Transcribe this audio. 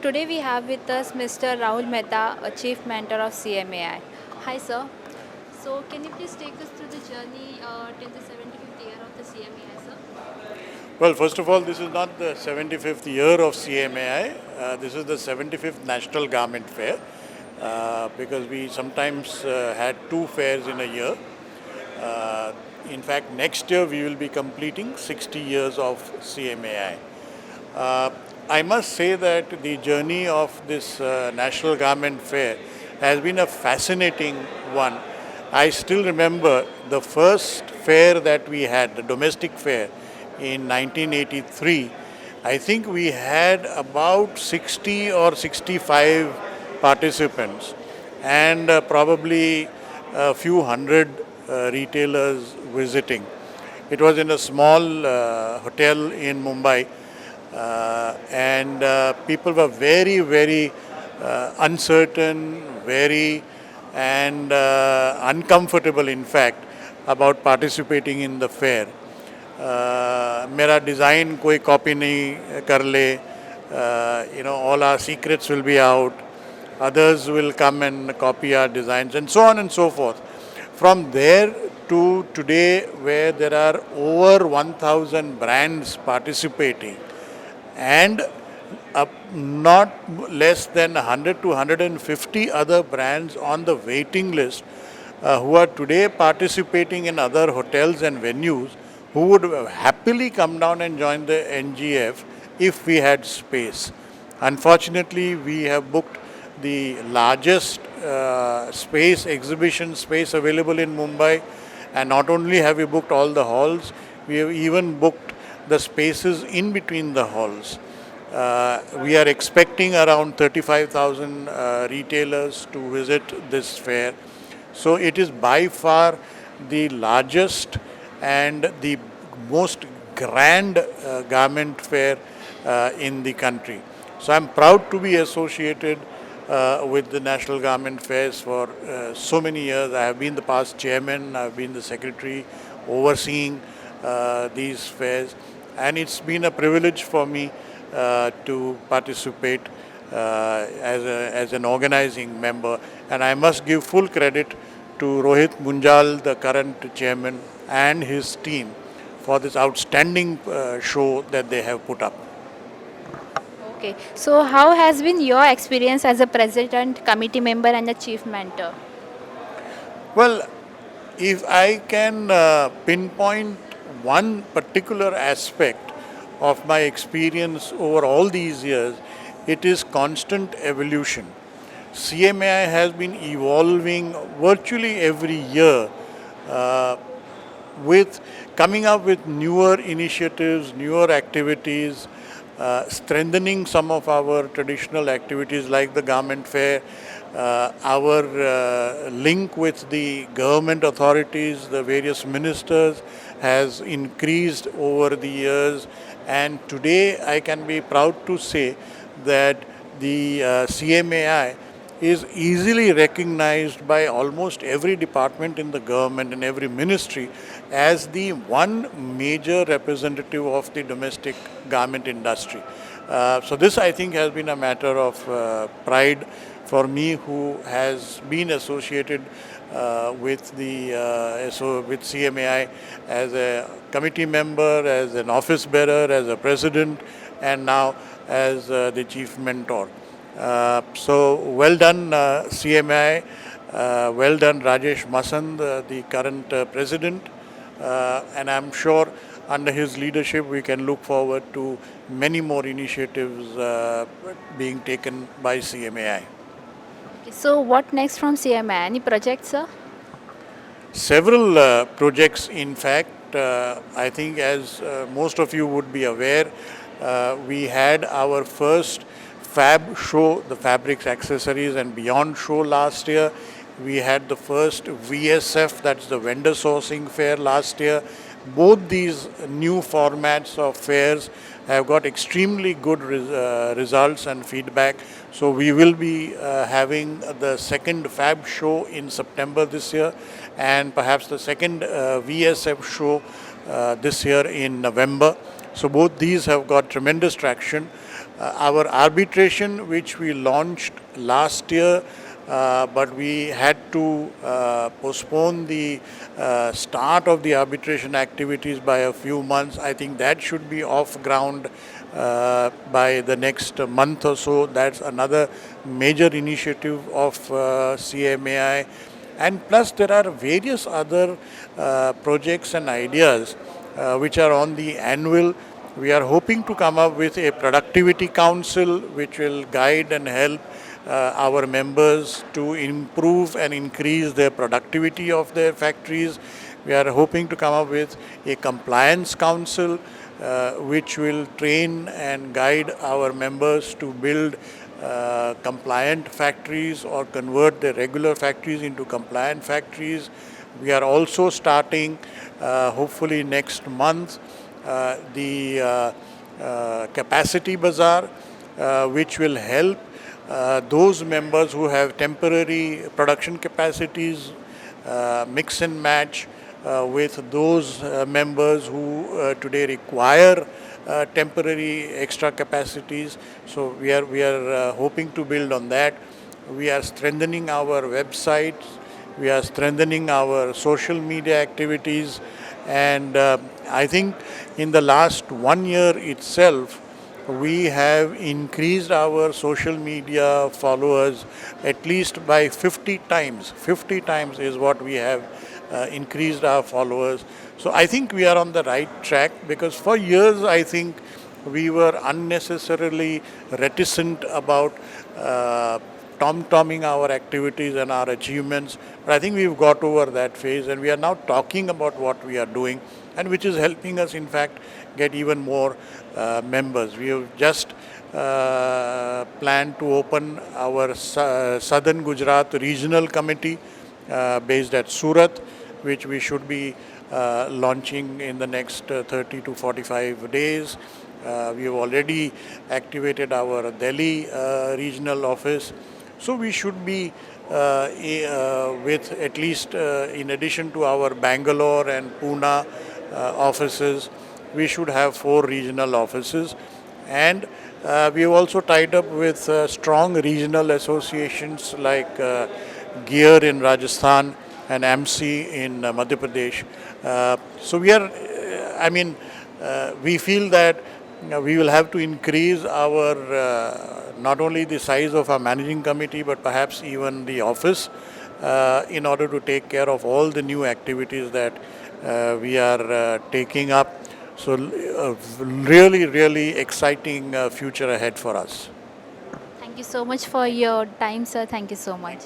today we have with us Mr. Rahul Mehta, a Chief Mentor of CMAI. Hi, sir. So, can you please take us through the journey till the 75th year of the CMAI, sir? Well, first of all, this is not the 75th year of CMAI. This is the 75th National Garment Fair because we sometimes had two fairs in a year. Uh, in fact, next year we will be completing 60 years of CMAI. Uh, I must say that the journey of this National Garment Fair has been a fascinating one. I still remember the first fair that we had, the domestic fair, in 1983. I think we had about 60 or 65 participants and probably a few hundred retailers visiting. It was in a small hotel in Mumbai, and people were very uncertain, very and uncomfortable, in fact, about participating in the fair. मेरा design कोई copy नहीं कर ले, all our secrets will be out, others will come and copy our designs, and so on and so forth. From there to today, where there are over 1,000 brands participating, and not less than 100 to 150 other brands on the waiting list who are today participating in other hotels and venues, who would happily come down and join the NGF if we had space. Unfortunately, we have booked the largest exhibition space available in Mumbai, and not only have we booked all the halls, we have even booked the spaces in between the halls. We are expecting around 35,000 retailers to visit this fair. So it is by far the largest and the most grand garment fair in the country. So I'm proud to be associated with the National Garment Fairs for so many years. I have been the past chairman, I've been the secretary overseeing these fairs, and it's been a privilege for me to participate as an organizing member. And I must give full credit to Rohit Munjal, the current chairman, and his team for this outstanding show that they have put up. Okay. So, how has been your experience as a president, committee member, and a chief mentor? Well, if I can pinpoint one particular aspect of my experience over all these years, it is constant evolution. CMAI has been evolving virtually every year with coming up with newer initiatives, newer activities, strengthening some of our traditional activities like the garment fair, our link with the government authorities, the various ministers has increased over the years, and today I can be proud to say that the CMAI is easily recognized by almost every department in the government and every ministry as the one major representative of the domestic garment industry. So this, I think, has been a matter of pride for me, who has been associated with CMAI as a committee member, as an office bearer, as a president, and now as the chief mentor. So well done, CMI. Well done, Rajesh Masand, the current president. And I'm sure under his leadership we can look forward to many more initiatives being taken by CMAI. Okay. So, what next from CMI? Any projects, sir? Several projects, in fact. I think, as most of you would be aware, we had our first Fab show, the Fabrics, Accessories and Beyond show last year. We had the first VSF, that's the Vendor Sourcing Fair, last year. Both these new formats of fairs have got extremely good results and feedback. So we will be having the second Fab show in September this year, and perhaps the second VSF show this year in November. So both these have got tremendous traction. Our arbitration, which we launched last year, but we had to postpone the start of the arbitration activities by a few months. I think that should be off ground by the next month or so. That's another major initiative of CMAI. And plus, there are various other projects and ideas which are on the annual. We are hoping to come up with a productivity council which will guide and help our members to improve and increase their productivity of their factories. We are hoping to come up with a compliance council which will train and guide our members to build compliant factories or convert their regular factories into compliant factories. We are also starting, hopefully next month, the capacity bazaar, which will help those members who have temporary production capacities mix and match with those members who today require temporary extra capacities. So we are hoping to build on that. We are strengthening our websites. We are strengthening our social media activities, and I think in the last 1 year itself, we have increased our social media followers at least by 50 times. 50 times is what we have increased our followers. So I think we are on the right track, because for years I think we were unnecessarily reticent about tom-tomming our activities and our achievements. But I think we've got over that phase, and we are now talking about what we are doing, and which is helping us, in fact, get even more members. We have just planned to open our Southern Gujarat Regional Committee based at Surat, which we should be launching in the next 30 to 45 days. We have already activated our Delhi regional office. So we should be with at least, in addition to our Bangalore and Pune offices, we should have 4 regional offices. And we have also tied up with strong regional associations like Gear in Rajasthan and AMC in Madhya Pradesh. So we feel that we will have to increase our not only the size of our managing committee, but perhaps even the office in order to take care of all the new activities that we are taking up. So really, really exciting future ahead for us. Thank you so much for your time, sir. Thank you so much.